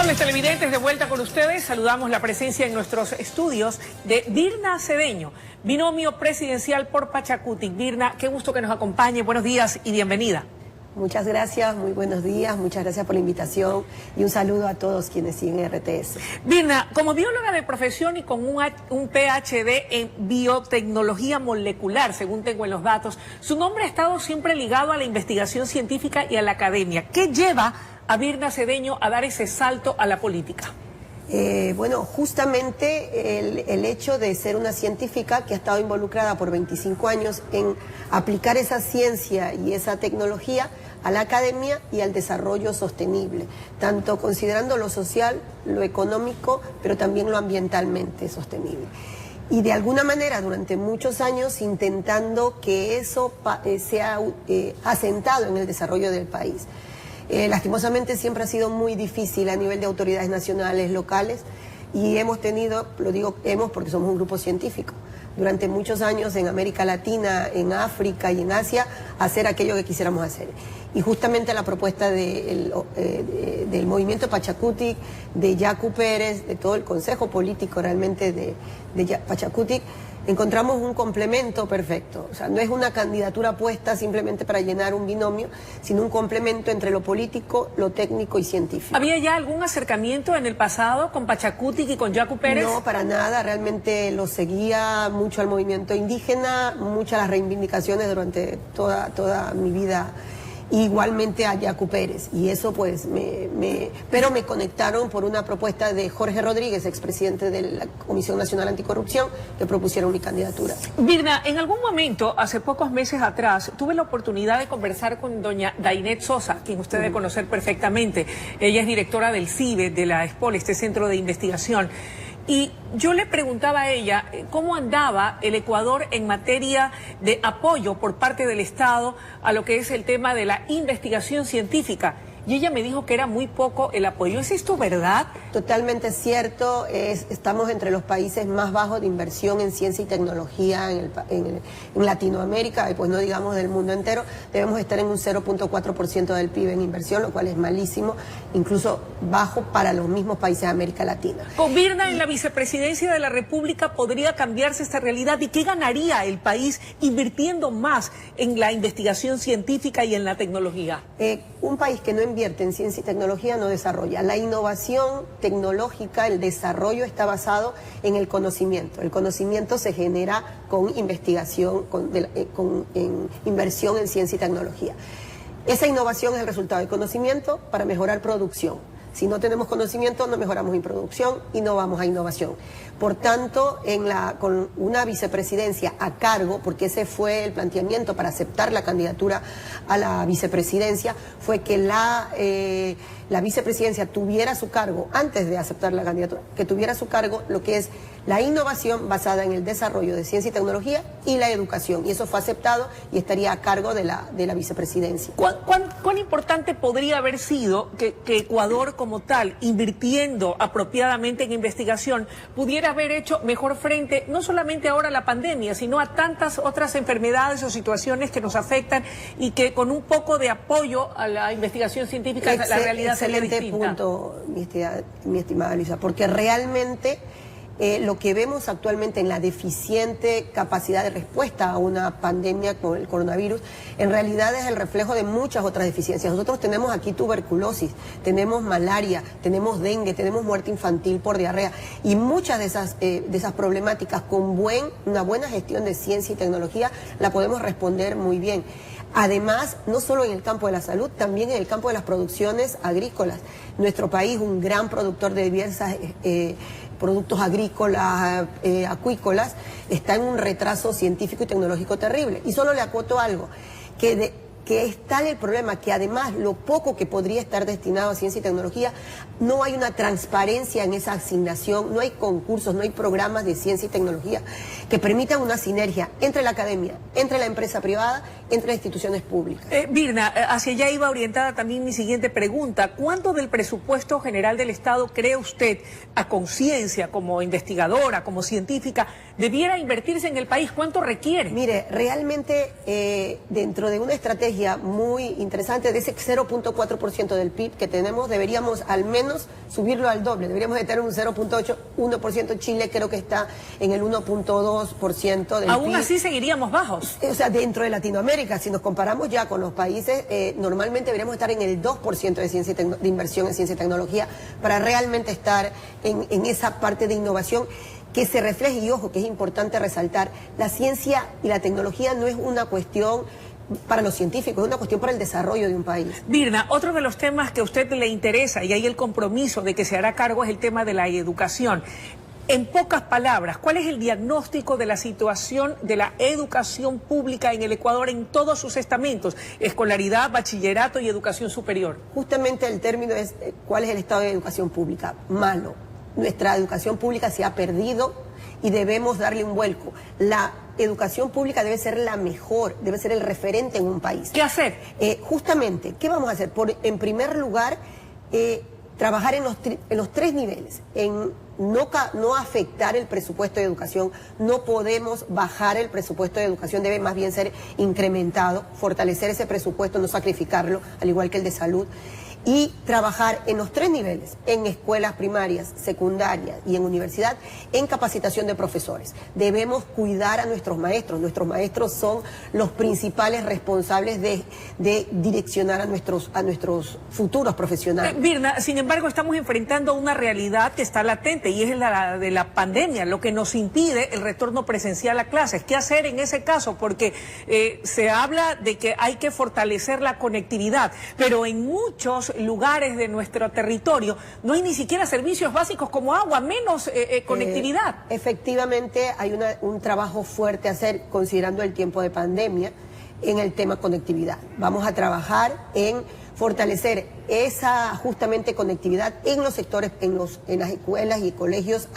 Amables televidentes, de vuelta con ustedes, saludamos la presencia en nuestros estudios de Virna Cedeño, binomio presidencial por Pachacutic. Virna, qué gusto que nos acompañe, buenos días y bienvenida. Muchas gracias, muy buenos días, muchas gracias por la invitación y un saludo a todos quienes siguen RTS. Virna, como bióloga de profesión y con un PhD en biotecnología molecular, según tengo en los datos, su nombre ha estado siempre ligado a la investigación científica y a la academia. ¿Qué lleva a Virna Cedeño a dar ese salto a la política? Bueno, justamente el hecho de ser una científica que ha estado involucrada por 25 años en aplicar esa ciencia y esa tecnología a la academia y al desarrollo sostenible, tanto considerando lo social, lo económico, pero también lo ambientalmente sostenible. Y de alguna manera, durante muchos años, intentando que eso sea asentado en el desarrollo del país. Lastimosamente siempre ha sido muy difícil a nivel de autoridades nacionales, locales, y hemos tenido, lo digo hemos porque somos un grupo científico, durante muchos años en América Latina, en África y en Asia, hacer aquello que quisiéramos hacer. Y justamente la propuesta del movimiento Pachacutic, de Yacu Pérez, de todo el consejo político realmente de Pachacutic, encontramos un complemento perfecto. O sea, no es una candidatura puesta simplemente para llenar un binomio, sino un complemento entre lo político, lo técnico y científico. ¿Había ya algún acercamiento en el pasado con Pachacutic y con Yacu Pérez? No, para nada. Realmente lo seguía mucho al movimiento indígena, muchas las reivindicaciones durante toda mi vida. Igualmente a Yacu Pérez, y eso pues pero me conectaron por una propuesta de Jorge Rodríguez, expresidente de la Comisión Nacional Anticorrupción, que propusieron mi candidatura. Virna, en algún momento, hace pocos meses atrás, tuve la oportunidad de conversar con doña Dainet Sosa, quien usted debe conocer perfectamente. Ella es directora del CIBE, de la ESPOL, este centro de investigación. Y yo le preguntaba a ella cómo andaba el Ecuador en materia de apoyo por parte del Estado a lo que es el tema de la investigación científica. Y ella me dijo que era muy poco el apoyo. ¿Es esto verdad? Totalmente cierto. Estamos entre los países más bajos de inversión en ciencia y tecnología en Latinoamérica, y pues no digamos del mundo entero. Debemos estar en un 0.4% del PIB en inversión, lo cual es malísimo, incluso bajo para los mismos países de América Latina. Con Virna en la vicepresidencia de la República, ¿podría cambiarse esta realidad? ¿Y qué ganaría el país invirtiendo más en la investigación científica y en la tecnología? Un país que no invierte en ciencia y tecnología no desarrolla. La innovación tecnológica, el desarrollo está basado en el conocimiento. El conocimiento se genera con investigación, en inversión en ciencia y tecnología. Esa innovación es el resultado del conocimiento para mejorar producción. Si no tenemos conocimiento, no mejoramos en producción y no vamos a innovación. Por tanto, con una vicepresidencia a cargo, porque ese fue el planteamiento para aceptar la candidatura a la vicepresidencia, fue que la vicepresidencia tuviera a su cargo, antes de aceptar la candidatura, que tuviera a su cargo lo que es la innovación basada en el desarrollo de ciencia y tecnología y la educación. Y eso fue aceptado y estaría a cargo de la vicepresidencia. ¿Cuán importante podría haber sido que Ecuador como tal, invirtiendo apropiadamente en investigación, pudiera haber hecho mejor frente, no solamente ahora a la pandemia, sino a tantas otras enfermedades o situaciones que nos afectan y que con un poco de apoyo a la investigación científica la realidad sería distinta? Excelente punto, mi estimada Luisa, porque realmente lo que vemos actualmente en la deficiente capacidad de respuesta a una pandemia con el coronavirus, en realidad es el reflejo de muchas otras deficiencias. Nosotros tenemos aquí tuberculosis, tenemos malaria, tenemos dengue, tenemos muerte infantil por diarrea, y muchas de esas problemáticas con una buena gestión de ciencia y tecnología la podemos responder muy bien. Además, no solo en el campo de la salud, también en el campo de las producciones agrícolas. Nuestro país, un gran productor de diversas productos agrícolas, acuícolas, está en un retraso científico y tecnológico terrible. Y solo le acoto algo, que es tal el problema que además lo poco que podría estar destinado a ciencia y tecnología, no hay una transparencia en esa asignación, no hay concursos, no hay programas de ciencia y tecnología que permitan una sinergia entre la academia, entre la empresa privada, entre las instituciones públicas. Virna, hacia allá iba orientada también mi siguiente pregunta. ¿Cuánto del presupuesto general del Estado cree usted, a conciencia, como investigadora, como científica, debiera invertirse en el país? ¿Cuánto requiere? Mire, realmente dentro de una estrategia estrategia muy interesante. De ese 0.4% del PIB que tenemos, deberíamos al menos subirlo al doble. Deberíamos de tener un 0.8, 1%. Chile creo que está en el 1.2% del Aún PIB. así seguiríamos bajos. O sea, dentro de Latinoamérica, si nos comparamos ya con los países, normalmente deberíamos estar en el 2% de inversión en ciencia y tecnología para realmente estar en esa parte de innovación que se refleje. Y ojo, que es importante resaltar, la ciencia y la tecnología no es una cuestión para los científicos, es una cuestión para el desarrollo de un país. Virna, otro de los temas que a usted le interesa, y hay el compromiso de que se hará cargo, es el tema de la educación. En pocas palabras, ¿cuál es el diagnóstico de la situación de la educación pública en el Ecuador en todos sus estamentos? Escolaridad, bachillerato y educación superior. Justamente el término es, ¿cuál es el estado de educación pública? Malo. Nuestra educación pública se ha perdido y debemos darle un vuelco. La educación pública debe ser la mejor, debe ser el referente en un país. ¿Qué hacer? Justamente, ¿qué vamos a hacer? En primer lugar, trabajar en los tres niveles, en no afectar el presupuesto de educación. No podemos bajar el presupuesto de educación, debe más bien ser incrementado, fortalecer ese presupuesto, no sacrificarlo, al igual que el de salud. Y trabajar en los tres niveles, en escuelas primarias, secundarias y en universidad, en capacitación de profesores. Debemos cuidar a nuestros maestros. Nuestros maestros son los principales responsables de direccionar a nuestros futuros profesionales. Virna, sin embargo, estamos enfrentando una realidad que está latente y es la de la pandemia, lo que nos impide el retorno presencial a clases. ¿Qué hacer en ese caso? Porque se habla de que hay que fortalecer la conectividad, pero en muchos lugares de nuestro territorio no hay ni siquiera servicios básicos como agua, menos conectividad. Efectivamente, hay un trabajo fuerte a hacer considerando el tiempo de pandemia en el tema conectividad. Vamos a trabajar en fortalecer esa justamente conectividad en los sectores, en las escuelas y colegios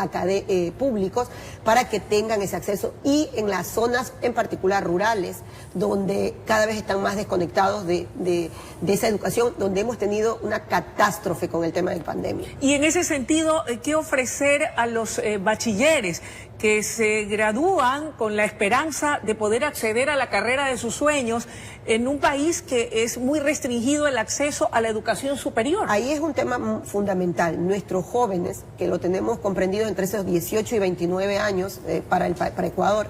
públicos para que tengan ese acceso, y en las zonas en particular rurales donde cada vez están más desconectados de esa educación, donde hemos tenido una catástrofe con el tema de pandemia. Y en ese sentido, ¿qué ofrecer a los bachilleres que se gradúan con la esperanza de poder acceder a la carrera de sus sueños en un país que es muy restringido el acceso a la educación superior? Ahí es un tema fundamental. Nuestros jóvenes, que lo tenemos comprendido entre esos 18 y 29 años para Ecuador,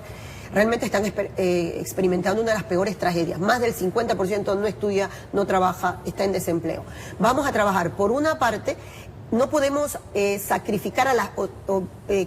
realmente están experimentando una de las peores tragedias. Más del 50% no estudia, no trabaja, está en desempleo. Vamos a trabajar, por una parte, no podemos sacrificar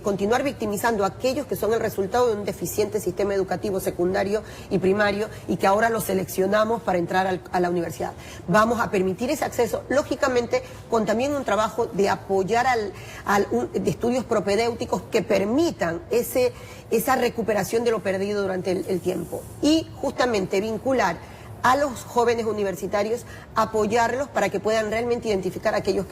continuar victimizando a aquellos que son el resultado de un deficiente sistema educativo secundario y primario y que ahora los seleccionamos para entrar a la universidad. Vamos a permitir ese acceso, lógicamente, con también un trabajo de apoyar de estudios propedéuticos que permitan esa recuperación de lo perdido durante el tiempo. Y justamente vincular a los jóvenes universitarios, apoyarlos para que puedan realmente identificar a aquellos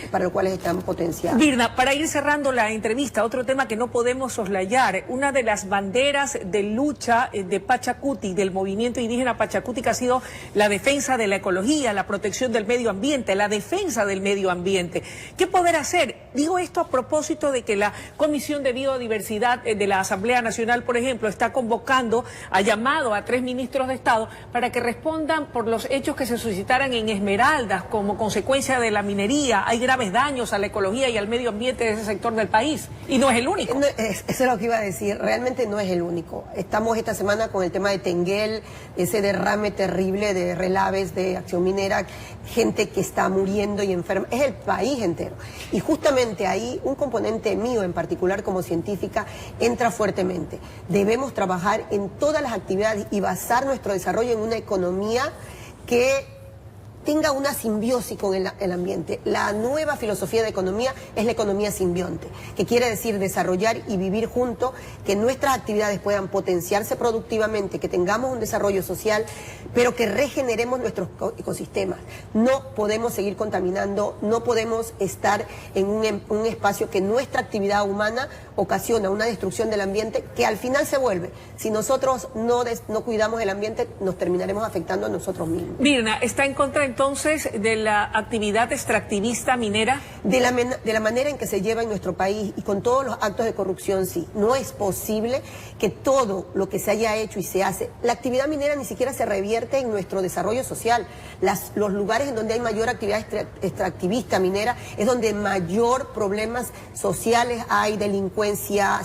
para los cuales están potenciados. Virna, para ir cerrando la entrevista, otro tema que no podemos soslayar, una de las banderas de lucha de Pachacuti, del movimiento indígena Pachacuti, que ha sido la defensa de la ecología, la protección del medio ambiente, la defensa del medio ambiente. ¿Qué poder hacer? Digo esto a propósito de que la Comisión de Biodiversidad de la Asamblea Nacional, por ejemplo, está convocando, ha llamado a 3 ministros de Estado para que respondan por los hechos que se suscitaran en Esmeraldas como consecuencia de la minería. Hay graves daños a la ecología y al medio ambiente de ese sector del país, y no es el único. Eso es lo que iba a decir, realmente no es el único. Estamos esta semana con el tema de Tenguel, ese derrame terrible de relaves de Acción Minera, gente que está muriendo y enferma, es el país entero. Y justamente ahí un componente mío en particular como científica entra fuertemente. Debemos trabajar en todas las actividades y basar nuestro desarrollo en una economía que tenga una simbiosis con el ambiente. La nueva filosofía de economía es la economía simbionte, que quiere decir desarrollar y vivir juntos, que nuestras actividades puedan potenciarse productivamente, que tengamos un desarrollo social, pero que regeneremos nuestros ecosistemas. No podemos seguir contaminando, no podemos estar en un espacio que nuestra actividad humana ocasiona una destrucción del ambiente que al final se vuelve. Si nosotros no cuidamos el ambiente, nos terminaremos afectando a nosotros mismos. Mirna, ¿está en contra entonces de la actividad extractivista minera? De la manera en que se lleva en nuestro país y con todos los actos de corrupción, sí. No es posible que todo lo que se haya hecho y se hace, la actividad minera ni siquiera se revierte en nuestro desarrollo social. Los lugares en donde hay mayor actividad extractivista minera es donde mayor problemas sociales hay, delincuencia,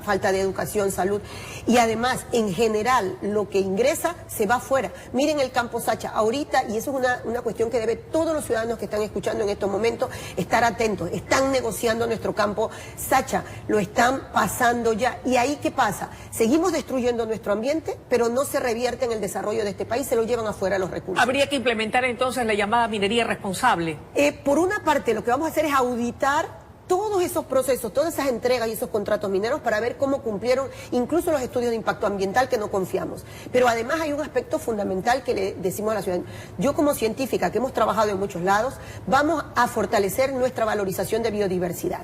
falta de educación, salud. Y además, en general, lo que ingresa se va afuera. Miren el campo Sacha, ahorita, y eso es una cuestión que debe todos los ciudadanos que están escuchando en estos momentos estar atentos. Están negociando nuestro campo Sacha, lo están pasando ya. ¿Y ahí qué pasa? Seguimos destruyendo nuestro ambiente, pero no se revierte en el desarrollo de este país, se lo llevan afuera los recursos. ¿Habría que implementar entonces la llamada minería responsable? Por una parte, lo que vamos a hacer es auditar todos esos procesos, todas esas entregas y esos contratos mineros para ver cómo cumplieron incluso los estudios de impacto ambiental que no confiamos. Pero además hay un aspecto fundamental que le decimos a la ciudadanía. Yo como científica, que hemos trabajado en muchos lados, vamos a fortalecer nuestra valorización de biodiversidad.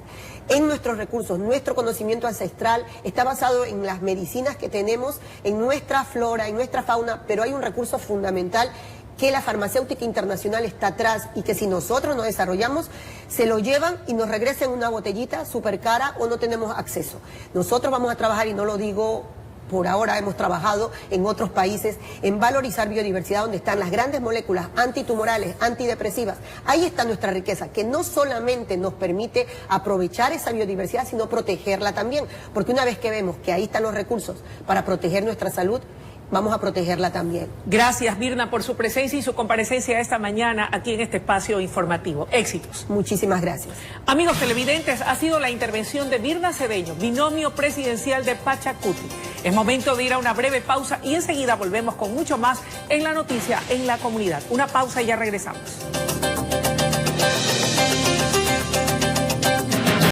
En nuestros recursos, nuestro conocimiento ancestral está basado en las medicinas que tenemos, en nuestra flora, en nuestra fauna, pero hay un recurso fundamental que la farmacéutica internacional está atrás y que si nosotros nos desarrollamos, se lo llevan y nos regresan una botellita súper cara o no tenemos acceso. Nosotros vamos a trabajar, y no lo digo por ahora, hemos trabajado en otros países, en valorizar biodiversidad donde están las grandes moléculas antitumorales, antidepresivas. Ahí está nuestra riqueza, que no solamente nos permite aprovechar esa biodiversidad, sino protegerla también. Porque una vez que vemos que ahí están los recursos para proteger nuestra salud, vamos a protegerla también. Gracias, Mirna, por su presencia y su comparecencia esta mañana aquí en este espacio informativo. Éxitos. Muchísimas gracias. Amigos televidentes, ha sido la intervención de Mirna Cedeño, binomio presidencial de Pachacuti. Es momento de ir a una breve pausa y enseguida volvemos con mucho más en la noticia en la comunidad. Una pausa y ya regresamos.